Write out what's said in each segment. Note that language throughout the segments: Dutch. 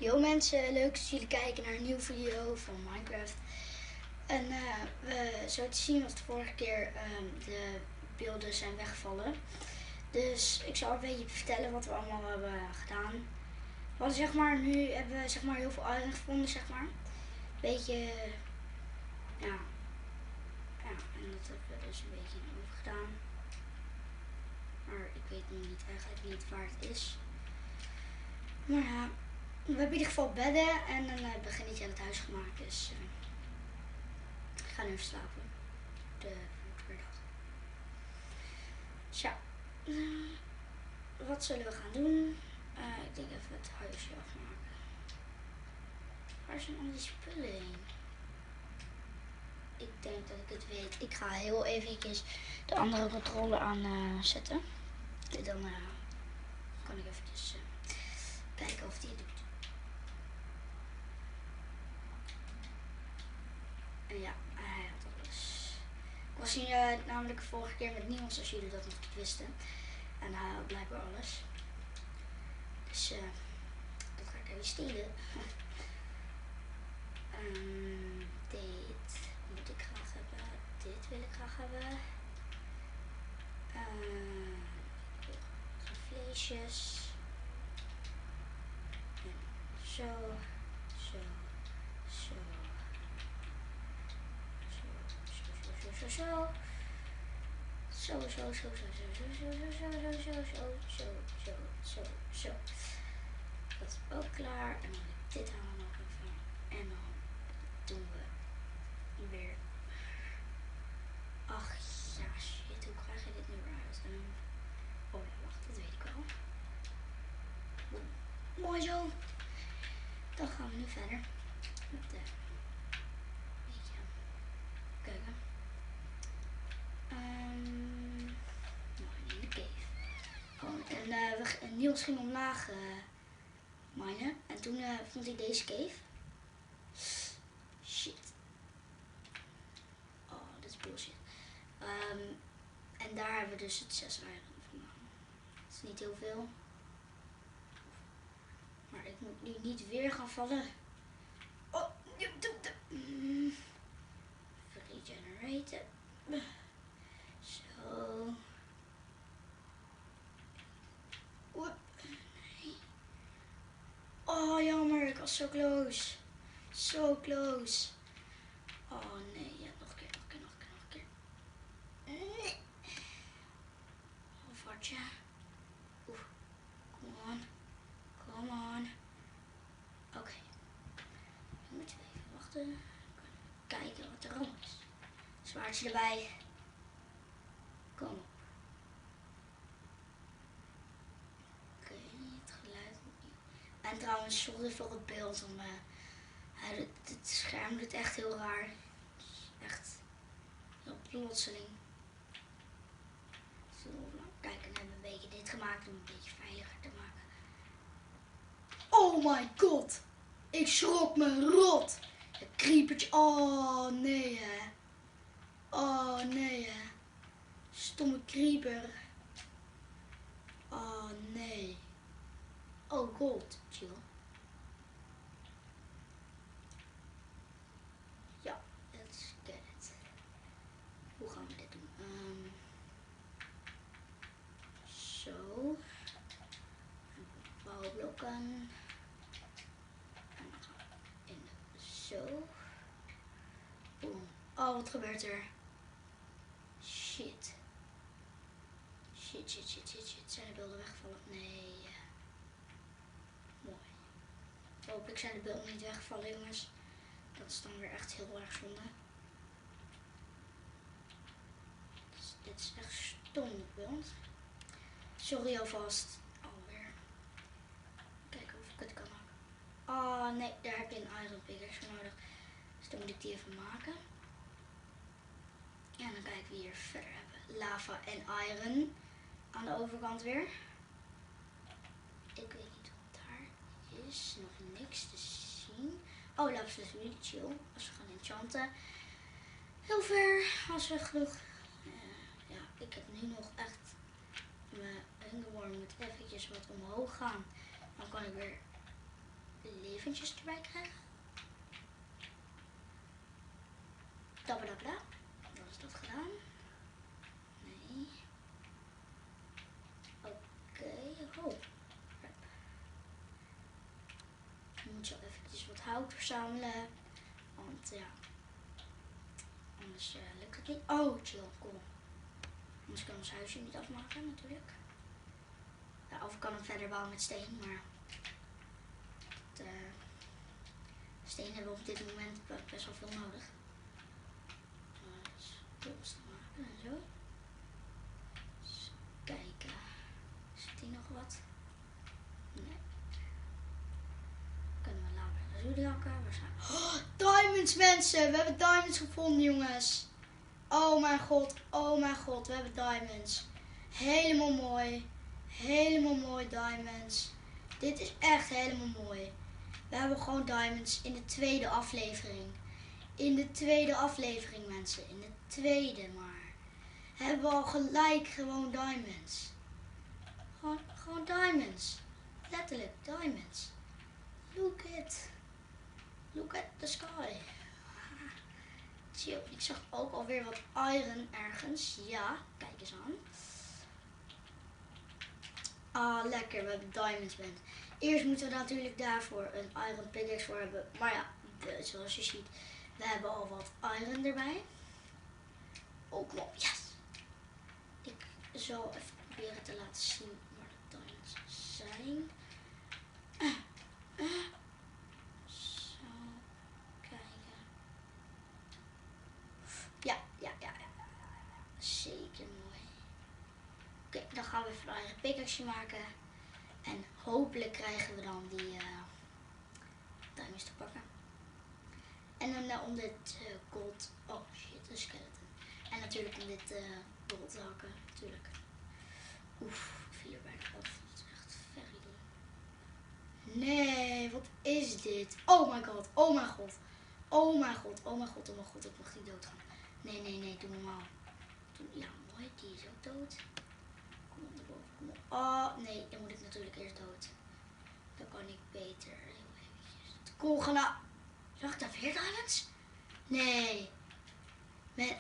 Yo mensen, leuk dat jullie kijken naar een nieuwe video van Minecraft. En zo te zien was de vorige keer de beelden zijn weggevallen. Dus ik zal een beetje vertellen wat we allemaal hebben gedaan. We hadden nu hebben we heel veel iron gevonden, Beetje, ja, en dat hebben we dus een beetje in over gedaan. Maar ik weet nu eigenlijk niet waar het is. Maar ja, we hebben in ieder geval bedden en een beginnetje aan het huis gemaakt, dus ik ga nu even slapen. De vorige dag. Tja, wat zullen we gaan doen? Ik denk even het huisje afmaken. Waar zijn al die spullen heen? Ik denk dat ik het weet. Ik ga heel eventjes de andere controller aan zetten. En dan kan ik eventjes kijken of die het doet. En ja, hij had alles. Ik was hier namelijk vorige keer met Niels, als jullie dat nog niet wisten. En hij had blijkbaar alles. Dus dat ga ik even stelen. Dit moet ik graag hebben. Dit wil ik graag hebben. Vleesjes. En zo. Zo. Zo. Zo. Zo. Zo. Zo. Zo, zo, zo, zo, zo, zo, zo, zo, zo, zo, zo, zo, zo, zo. Dat is ook klaar. En dan heb ik dit aan nog even. En dan doen we weer. Ach ja, shit, hoe krijg je dit nu weer uit? Oh ja, wacht, dat weet ik wel. Mooi zo. Dan gaan we nu verder met de kijken. In de cave. Oh, en Niels ging omlaag minen. En toen vond hij deze cave. Shit. Oh, dit is bullshit. En daar hebben we dus het 6 iron vandaan. Dat is niet heel veel. Maar ik moet nu niet weer gaan vallen. Oh, regeneraten. Zo. Nee. Oh, jammer. Ik was zo close. Zo close. Oh nee, ja, nog een keer, nog een keer. Halfhartje. Oeh, come on. Oké. Nu moeten we even wachten. Kijken wat er allemaal is. Zwaardje erbij. Kom op. Oké, het geluid moet niet. En trouwens, sorry voor het beeld. Het scherm doet echt heel raar. Echt heel plotseling. Zo, nou, kijk, en hebben we een beetje dit gemaakt om het een beetje veiliger te maken. Oh my god! Ik schrok me rot! Het creepertje. Oh nee hè. Oh nee hè. Stomme creeper. Oh nee. Oh god, chill. Ja, let's get it. Hoe gaan we dit doen? Zo. Bouwblokken. En dan gaan we in zo. Boom. Oh, wat gebeurt er? Shit. Shit. Zijn de beelden weggevallen? Nee. Mooi. Hopelijk zijn de beelden niet weggevallen, jongens. Dat is dan weer echt heel erg zonde. Dus dit is echt stom beeld. Sorry alvast. Alweer. Kijken of ik het kan maken. Oh nee, daar heb je een iron pickaxe voor nodig. Dus dan moet ik die even maken. En dan kijken we hier verder hebben. Lava en iron. Aan de overkant weer. Ik weet niet wat daar is. Nog niks te zien. Oh, lapis lazuli, chill. Als we gaan enchanten. Heel ver. Als we genoeg. Ja, ik heb nu nog echt mijn hungerworm moet eventjes wat omhoog gaan. Dan kan ik weer leven. eventjes erbij krijgen. Dabadabla. Dan is dat gedaan. Nee. Oké. Oh. Dan moet je eventjes wat hout verzamelen. Want ja. Anders lukt het niet. Oh, chill. Cool. Anders kan ons huisje niet afmaken natuurlijk. Ja, of ik kan hem verder bouwen met steen, maar steen hebben we op dit moment best wel veel nodig. Dus tools te maken en zo. Dus kijken. Zit hier nog wat? Nee. Kunnen we later ruzie hakken? Waar zijn we? Oh, diamonds mensen! We hebben diamonds gevonden jongens. Oh mijn god, we hebben diamonds. Helemaal mooi. Helemaal mooi diamonds. Dit is echt helemaal mooi. We hebben gewoon diamonds in de tweede aflevering. In de tweede aflevering mensen. In de tweede maar. Hebben we al gelijk gewoon diamonds. Gewoon diamonds. Letterlijk diamonds. Look it. Look at the sky. Chill. Ik zag ook alweer wat iron ergens. Ja, kijk eens aan. Ah, lekker. We hebben diamonds bent. Eerst moeten we natuurlijk daarvoor een iron pickaxe voor hebben. Maar ja, zoals je ziet, we hebben al wat iron erbij. Oh, klopt. Yes. Ik zal even proberen te laten zien waar de diamonds zijn. Zo, kijken. Ja. Zeker mooi. Oké, dan gaan we even een eigen pickaxe maken. En hopelijk krijgen we dan die diamonds te pakken. En dan om dit gold... Oh shit, een skeleton. En natuurlijk om dit gold te hakken, natuurlijk. Oef, ik viel er bijna af. Dat is echt very dom. Nee, wat is dit? Oh my god, oh mijn god. Oh mijn god, ik mag niet doodgaan. Nee, doe normaal. Ja, mooi, die is ook dood. Kom op, erboven, kom op. Oh, nee, dan moet ik natuurlijk eerst dood. Dan kan ik beter heel eventjes. Cool, zag ik daar weer diamonds? Nee.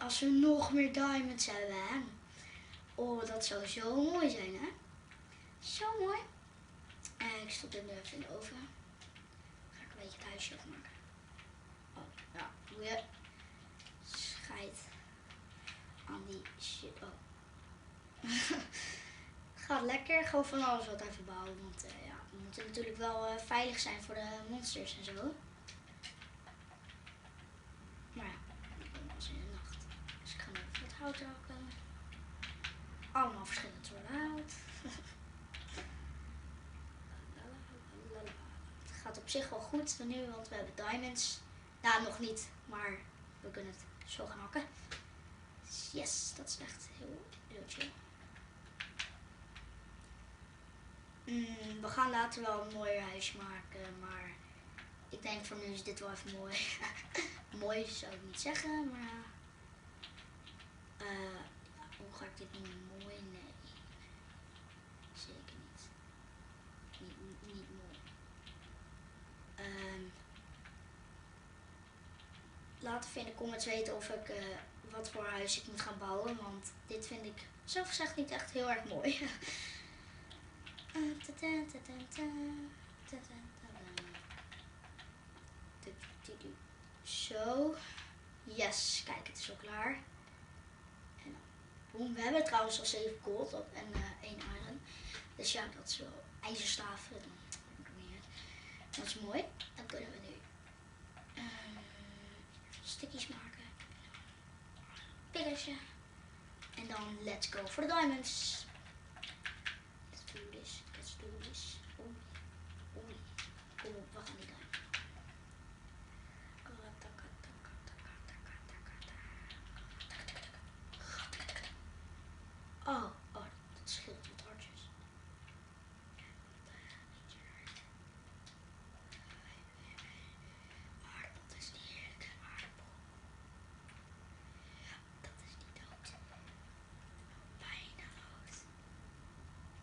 Als we nog meer diamonds hebben, hè. Oh, dat zou zo mooi zijn, hè. Zo mooi. En ik stop dit nu even in de oven. Ga ik een beetje het huisje afmaken. Oh, ja, doe je. Scheid aan die shit. Oh. Gaat lekker. Gewoon van alles wat even bouwen. Want ja, we moeten natuurlijk wel veilig zijn voor de monsters en zo. Maar ja, ik ben pas in de nacht. Dus ik ga nu even wat hout hakken. Allemaal verschillende soorten hout. Het gaat op zich wel goed nu, want we hebben diamonds. Nou, nog niet, maar we kunnen het zo gaan hakken. Yes, dat is echt heel chill. We gaan later wel een mooier huis maken, maar ik denk voor nu is dit wel even mooi. Mooi zou ik niet zeggen, maar hoe ga ik dit noemen? Mooi? Nee. Zeker niet. Niet mooi. Laat even in de comments weten of ik wat voor huis ik moet gaan bouwen, want dit vind ik zelf gezegd niet echt heel erg mooi. Zo. Yes, kijk, het is al klaar. En dan, boem. We hebben trouwens al 7 gold en 1 iron. Dus ja, dat is wel ijzerstaven. Dat is mooi. Dan kunnen we nu stickies maken. Pilletje. En dan let's go for the diamonds. Let's do this. Oei. Kom op, we gaan die diamonds. Oh, dat scheelt wat hartjes. Maar dat is niet heerlijk, aardappel. Dat is niet dood. Bijna dood.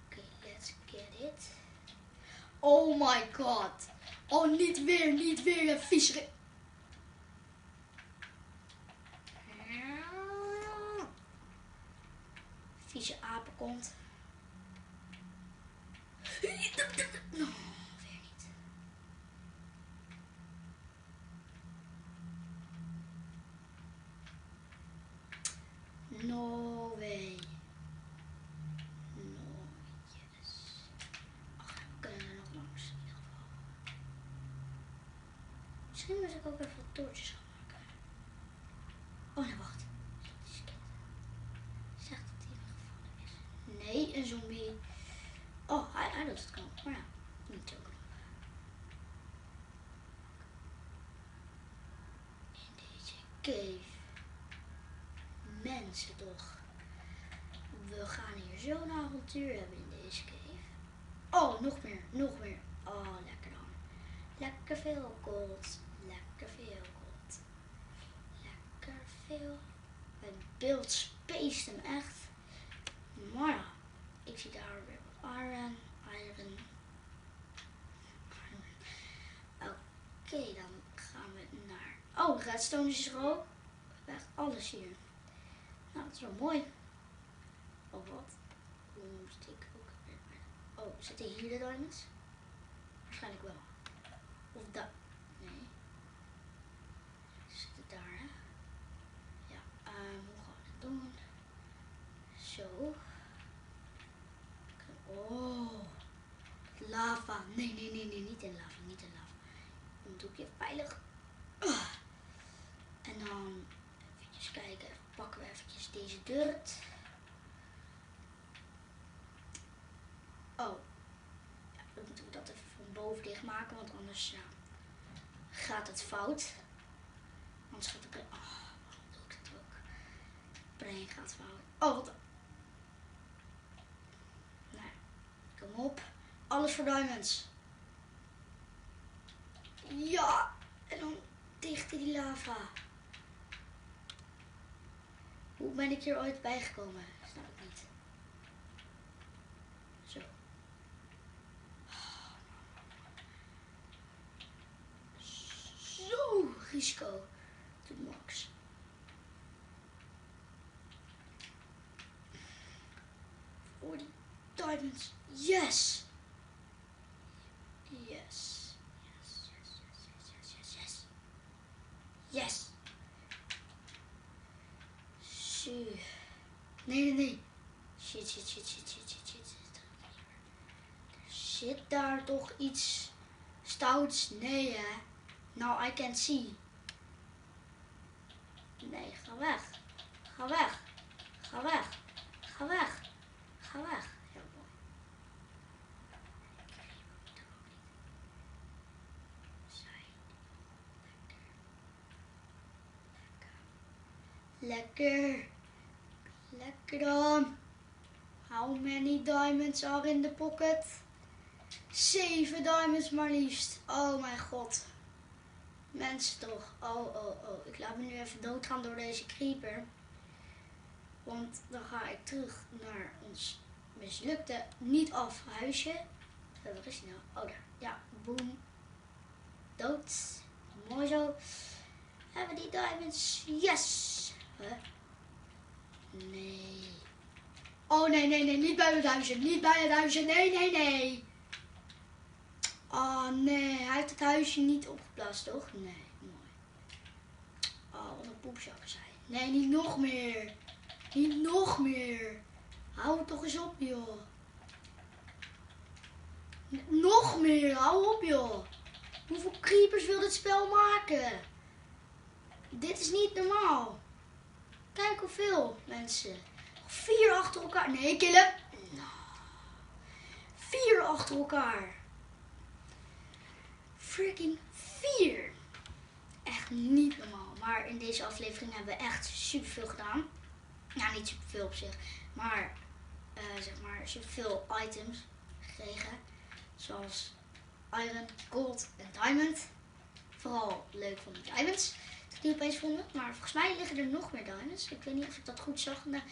Oké, let's get it. Oh my god. Oh, niet weer een vieze... Vieze apenkont. No, weer niet. No way. No, yes. Ach, we kunnen er nog langs in ieder geval. Misschien moet ik ook even wat toortjes gaan maken. Oh nee, wacht. Zegt dat hij weggevallen is. Nee, een zombie. Oh, hij doet het knop. Maar ja, niet zo knop. In deze cave. Mensen toch. We gaan hier zo'n avontuur hebben in deze cave. Oh, nog meer. Oh, lekker dan. Lekker veel gold. Lekker veel. Het beeld spaced hem echt. Maar ja, ik zie daar weer wat iron. Oké, dan gaan we naar... Oh, de redstone is er ook. Echt alles hier. Nou, dat is wel mooi. Oh, wat? Hoe moest ik ook weer... Oh, zitten hier de diamonds? Waarschijnlijk wel. Of daar. Nee. Ze zitten daar, hè? Ja, hoe gaan we het doen? Zo. Oh. Lava. Nee, niet in lava. Dan doe ik je veilig. En dan even kijken. Pakken we eventjes deze dirt. Oh. Ja, dan moeten we dat even van boven dicht maken. Want anders ja, gaat het fout. Anders gaat het... Oh, waarom doe ik dat ook? Brein gaat fout. Oh, wat... Nou, kom op. Alles voor diamonds. Ja. En dan dicht in die lava. Hoe ben ik hier ooit bijgekomen? Snap ik niet. Zo. Zo, risico. To max. Voor die diamonds. Yes. Yes. Nee. Shit. Zit daar toch iets stouts? Nee, hè. Now I can see. Nee, ga weg. Ga weg. Heel mooi. Lekker dan. How many diamonds are in the pocket? 7 diamonds maar liefst. Oh mijn god. Mensen toch. Oh. Ik laat me nu even doodgaan door deze creeper. Want dan ga ik terug naar ons mislukte niet af huisje. Waar is die nou? Oh daar. Ja, boom. Dood. Mooi zo. Hebben we die diamonds? Yes. Huh? Nee. Oh nee. Niet bij het huisje. Nee. Oh nee. Hij heeft het huisje niet opgeplaatst, toch? Nee. Mooi. Oh, wat een poepzakken zijn. Nee, niet nog meer. Hou het toch eens op, joh. Nog meer. Hou op, joh. Hoeveel creepers wil dit spel maken? Dit is niet normaal. Kijk hoeveel, mensen. 4 achter elkaar. Nee, killen. 4 achter elkaar. Freaking 4. Echt niet normaal. Maar in deze aflevering hebben we echt superveel gedaan. Nou, niet superveel op zich. Maar, zeg maar, superveel items gekregen. Zoals iron, gold en diamond. Vooral leuk van de diamonds. Dat ik die opeens vonden. Maar volgens mij liggen er nog meer diamonds. Ik weet niet of ik dat goed zag net.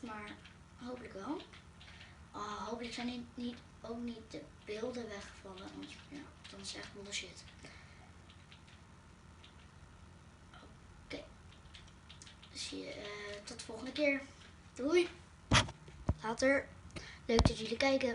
Maar hopelijk wel. Hopelijk zijn ook niet de beelden weggevallen. Want ja, dan is het echt bullshit. Oké. Dus tot de volgende keer. Doei. Later. Leuk dat jullie kijken.